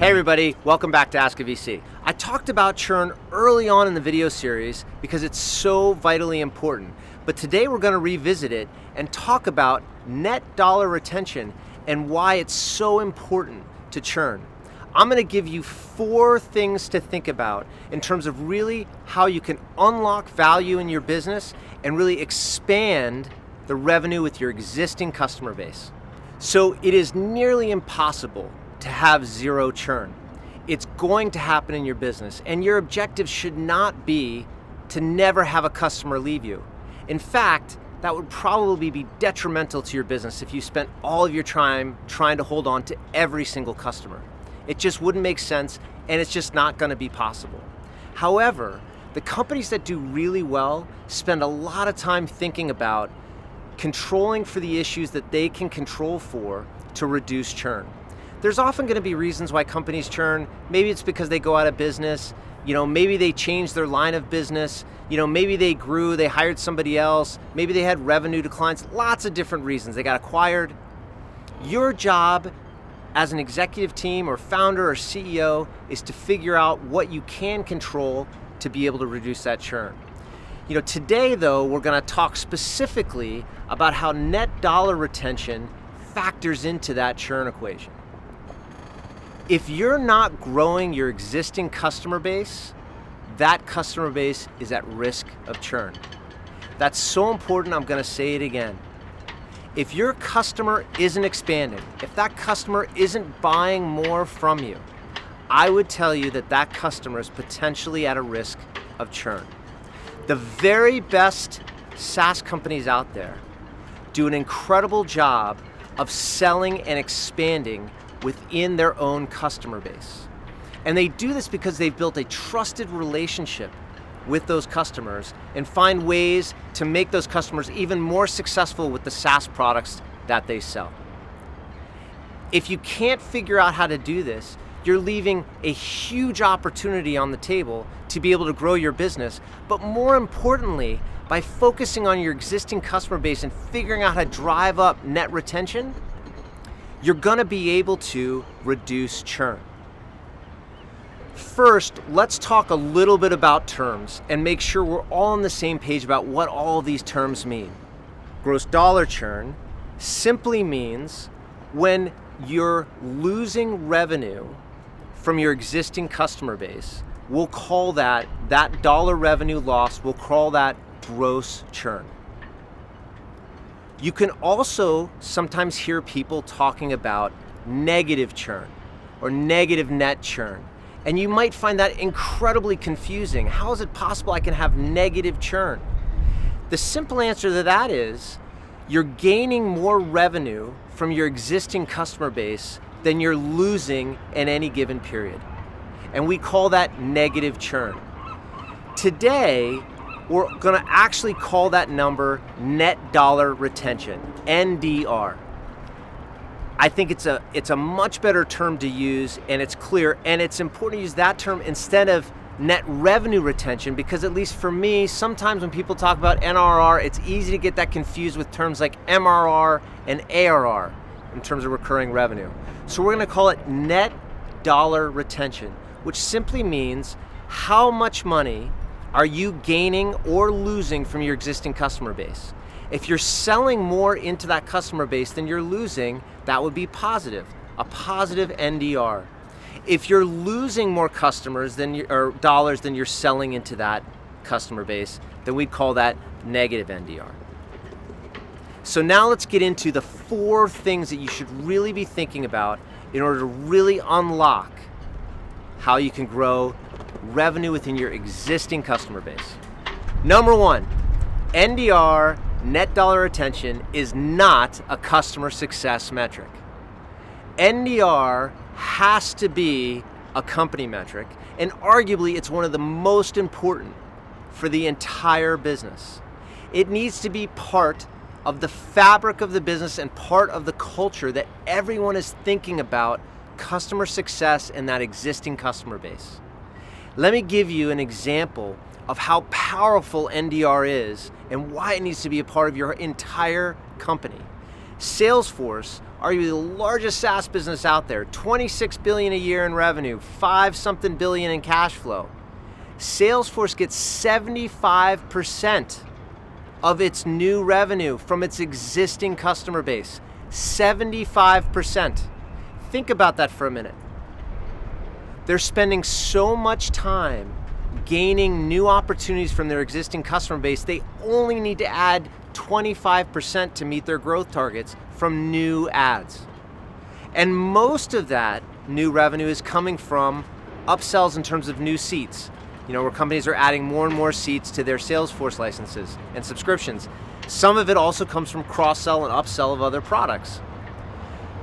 Hey everybody, welcome back to AskAVC. I talked about churn early on in the video series because it's so vitally important. But today we're going to revisit it and talk about net dollar retention and why it's so important to churn. I'm going to give you 4 things to think about in terms of really how you can unlock value in your business and really expand the revenue with your existing customer base. So it is nearly impossible to have zero churn. It's going to happen in your business, and your objective should not be to never have a customer leave you. In fact, that would probably be detrimental to your business if you spent all of your time trying to hold on to every single customer. It just wouldn't make sense, and it's just not going to be possible. However, the companies that do really well spend a lot of time thinking about controlling for the issues that they can control for to reduce churn. There's often going to be reasons why companies churn. Maybe it's because they go out of business. Maybe they changed their line of business. Maybe they grew, they hired somebody else. Maybe they had revenue declines. Lots of different reasons. They got acquired. Your job as an executive team or founder or CEO is to figure out what you can control to be able to reduce that churn. Today though, we're going to talk specifically about how net dollar retention factors into that churn equation. If you're not growing your existing customer base, that customer base is at risk of churn. That's so important, I'm going to say it again. If your customer isn't expanding, if that customer isn't buying more from you, I would tell you that that customer is potentially at a risk of churn. The very best SaaS companies out there do an incredible job of selling and expanding within their own customer base. And they do this because they've built a trusted relationship with those customers and find ways to make those customers even more successful with the SaaS products that they sell. If you can't figure out how to do this, you're leaving a huge opportunity on the table to be able to grow your business. But more importantly, by focusing on your existing customer base and figuring out how to drive up net retention, you're going to be able to reduce churn. First, let's talk a little bit about terms and make sure we're all on the same page about what all of these terms mean. Gross dollar churn simply means when you're losing revenue from your existing customer base, we'll call that dollar revenue loss, we'll call that gross churn. You can also sometimes hear people talking about negative churn or negative net churn. And you might find that incredibly confusing. How is it possible I can have negative churn? The simple answer to that is you're gaining more revenue from your existing customer base than you're losing in any given period. And we call that negative churn. Today, we're going to actually call that number net dollar retention, NDR. I think it's a much better term to use, and it's clear, and it's important to use that term instead of net revenue retention, because at least for me, sometimes when people talk about NRR, it's easy to get that confused with terms like MRR and ARR in terms of recurring revenue. So we're going to call it net dollar retention, which simply means how much money are you gaining or losing from your existing customer base. If you're selling more into that customer base than you're losing, that would be positive, a positive NDR. If you're losing more customers or dollars than you're selling into that customer base, then we'd call that negative NDR. So now let's get into the 4 things that you should really be thinking about in order to really unlock how you can grow revenue within your existing customer base. Number 1, NDR, net dollar retention, is not a customer success metric. NDR has to be a company metric, and arguably it's one of the most important for the entire business. It needs to be part of the fabric of the business and part of the culture that everyone is thinking about customer success in that existing customer base. Let me give you an example of how powerful NDR is and why it needs to be a part of your entire company. Salesforce arguably the largest SaaS business out there, 26 billion a year in revenue, 5-something billion in cash flow. Salesforce gets 75% of its new revenue from its existing customer base. 75%. Think about that for a minute. They're spending so much time gaining new opportunities from their existing customer base, they only need to add 25% to meet their growth targets from new ads. And most of that new revenue is coming from upsells in terms of new seats. Where companies are adding more and more seats to their Salesforce licenses and subscriptions. Some of it also comes from cross-sell and upsell of other products.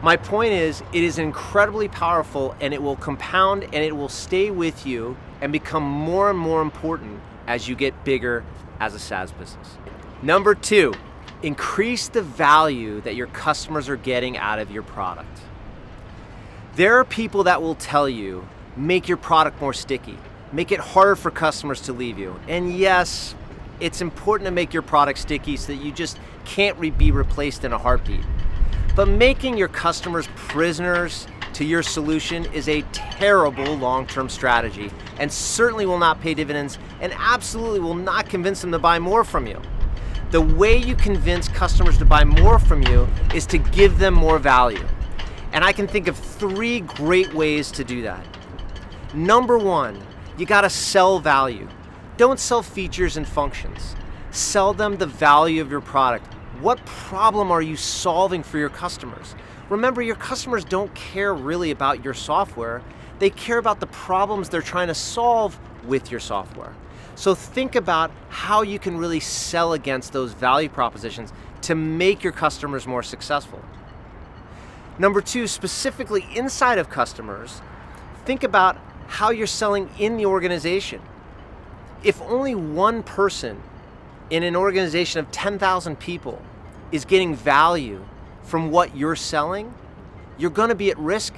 My point is, it is incredibly powerful, and it will compound and it will stay with you and become more and more important as you get bigger as a SaaS business. Number 2, increase the value that your customers are getting out of your product. There are people that will tell you, make your product more sticky, make it harder for customers to leave you. And yes, it's important to make your product sticky so that you just can't be replaced in a heartbeat. But making your customers prisoners to your solution is a terrible long-term strategy and certainly will not pay dividends and absolutely will not convince them to buy more from you. The way you convince customers to buy more from you is to give them more value. And I can think of 3 great ways to do that. Number 1, you gotta sell value. Don't sell features and functions. Sell them the value of your product. What problem are you solving for your customers? Remember, your customers don't care really about your software. They care about the problems they're trying to solve with your software. So think about how you can really sell against those value propositions to make your customers more successful. Number 2, specifically inside of customers, think about how you're selling in the organization. If only one person in an organization of 10,000 people is getting value from what you're selling, you're going to be at risk,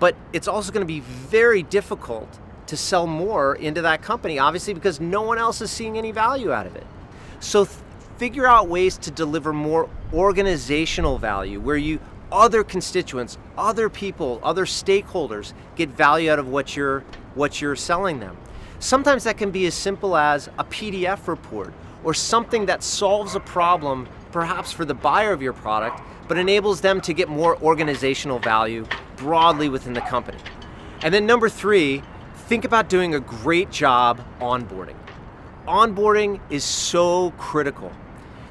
but it's also going to be very difficult to sell more into that company, obviously, because no one else is seeing any value out of it. So figure out ways to deliver more organizational value where other constituents, other people, other stakeholders get value out of what you're selling them. Sometimes that can be as simple as a PDF report or something that solves a problem perhaps for the buyer of your product, but enables them to get more organizational value broadly within the company. And then number 3, think about doing a great job onboarding. Onboarding is so critical.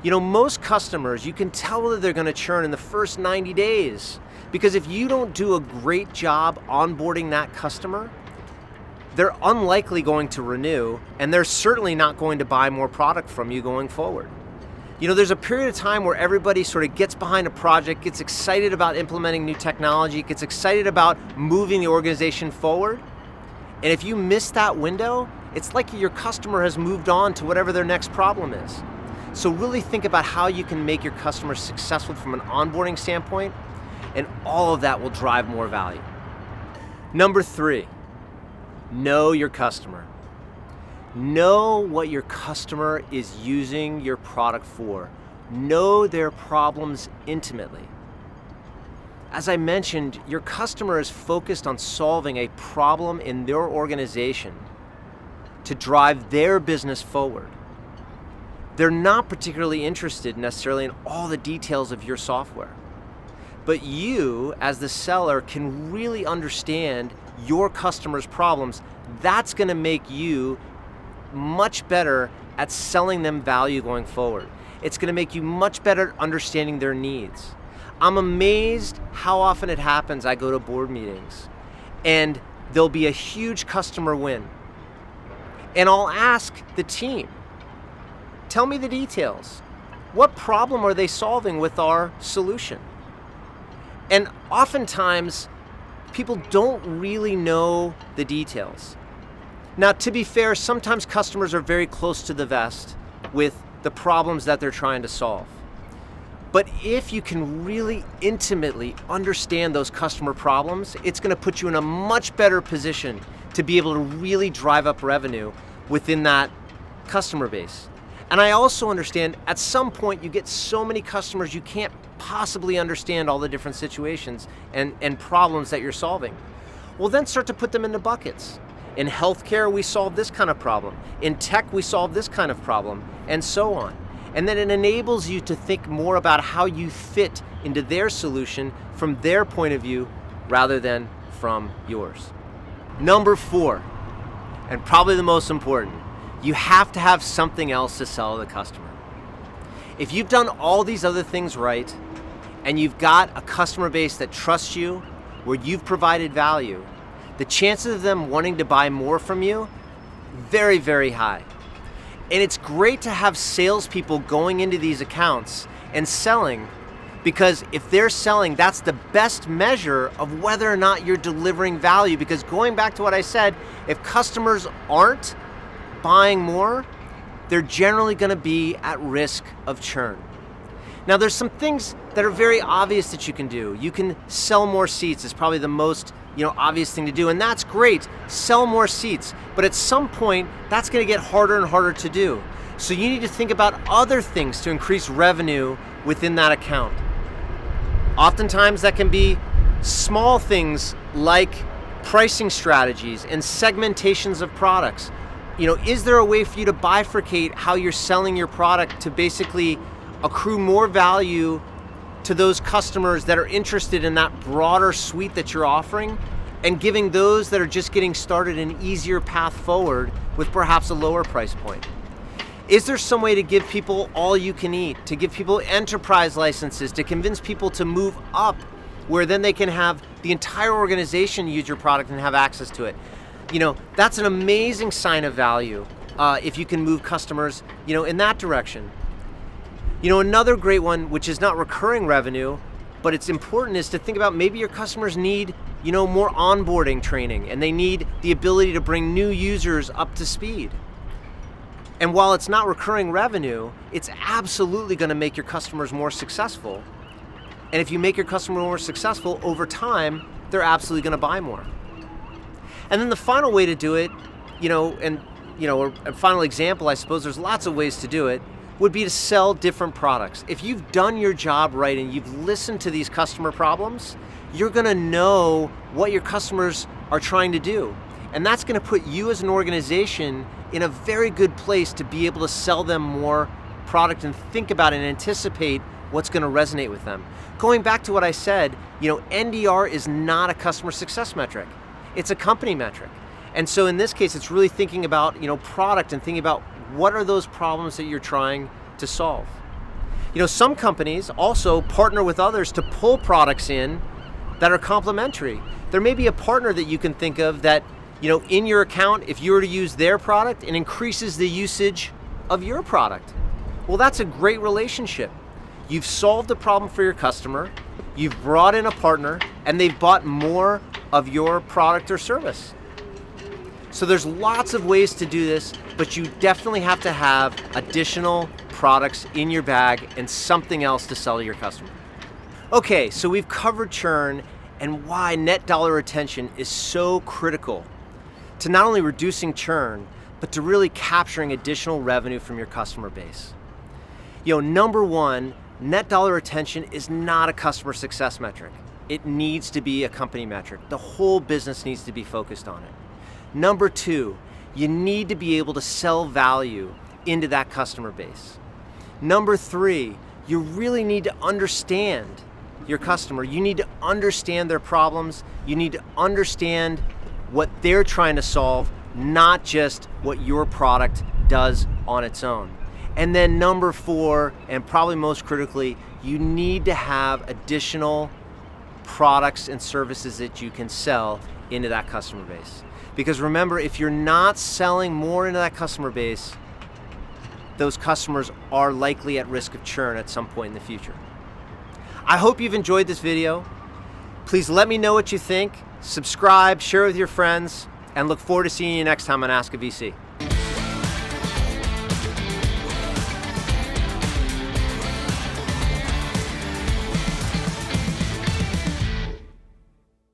Most customers, you can tell whether they're going to churn in the first 90 days, because if you don't do a great job onboarding that customer, they're unlikely going to renew, and they're certainly not going to buy more product from you going forward. There's a period of time where everybody sort of gets behind a project, gets excited about implementing new technology, gets excited about moving the organization forward. And if you miss that window, it's like your customer has moved on to whatever their next problem is. So really think about how you can make your customers successful from an onboarding standpoint, and all of that will drive more value. Number 3, know your customer. Know what your customer is using your product for. Know their problems intimately. As I mentioned, your customer is focused on solving a problem in their organization to drive their business forward. They're not particularly interested necessarily in all the details of your software. But you, as the seller, can really understand your customer's problems. That's going to make you much better at selling them value going forward. It's going to make you much better at understanding their needs. I'm amazed how often it happens. I go to board meetings and there'll be a huge customer win. And I'll ask the team, tell me the details. What problem are they solving with our solution? And oftentimes, people don't really know the details. Now, to be fair, sometimes customers are very close to the vest with the problems that they're trying to solve. But if you can really intimately understand those customer problems, it's going to put you in a much better position to be able to really drive up revenue within that customer base. And I also understand at some point you get so many customers you can't possibly understand all the different situations and problems that you're solving. Well, then start to put them into buckets. In healthcare, we solve this kind of problem. In tech, we solve this kind of problem, and so on. And then it enables you to think more about how you fit into their solution from their point of view rather than from yours. Number 4, and probably the most important, you have to have something else to sell to the customer. If you've done all these other things right, and you've got a customer base that trusts you, where you've provided value, the chances of them wanting to buy more from you, very, very high. And it's great to have salespeople going into these accounts and selling, because if they're selling, that's the best measure of whether or not you're delivering value. Because going back to what I said, if customers aren't buying more, they're generally going to be at risk of churn. Now, there's some things that are very obvious that you can do. You can sell more seats. It's probably the most obvious thing to do, and that's great. Sell more seats, but at some point, that's going to get harder and harder to do. So you need to think about other things to increase revenue within that account. Oftentimes, that can be small things like pricing strategies and segmentations of products. Is there a way for you to bifurcate how you're selling your product to basically accrue more value to those customers that are interested in that broader suite that you're offering, and giving those that are just getting started an easier path forward with perhaps a lower price point? Is there some way to give people all you can eat, to give people enterprise licenses, to convince people to move up, where then they can have the entire organization use your product and have access to it? That's an amazing sign of value if you can move customers in that direction. Another great one, which is not recurring revenue, but it's important, is to think about maybe your customers need, more onboarding training, and they need the ability to bring new users up to speed. And while it's not recurring revenue, it's absolutely going to make your customers more successful. And if you make your customer more successful over time, they're absolutely going to buy more. And then the final way to do it, a final example, I suppose there's lots of ways to do it, would be to sell different products. If you've done your job right and you've listened to these customer problems, you're going to know what your customers are trying to do. And that's going to put you as an organization in a very good place to be able to sell them more product and think about and anticipate what's going to resonate with them. Going back to what I said, NDR is not a customer success metric. It's a company metric. And so in this case, it's really thinking about, product and thinking about what are those problems that you're trying to solve. Some companies also partner with others to pull products in that are complementary. There may be a partner that you can think of that, in your account, if you were to use their product, it increases the usage of your product. Well, that's a great relationship. You've solved a problem for your customer, you've brought in a partner, and they've bought more of your product or service. So there's lots of ways to do this, but you definitely have to have additional products in your bag and something else to sell to your customer. Okay, so we've covered churn and why net dollar retention is so critical to not only reducing churn, but to really capturing additional revenue from your customer base. Number 1, net dollar retention is not a customer success metric. It needs to be a company metric. The whole business needs to be focused on it. Number 2, you need to be able to sell value into that customer base. Number 3, you really need to understand your customer. You need to understand their problems. You need to understand what they're trying to solve, not just what your product does on its own. And then number 4, and probably most critically, you need to have additional products and services that you can sell into that customer base. Because remember, if you're not selling more into that customer base, those customers are likely at risk of churn at some point in the future. I hope you've enjoyed this video. Please let me know what you think, subscribe, share with your friends, and look forward to seeing you next time on AskAVC.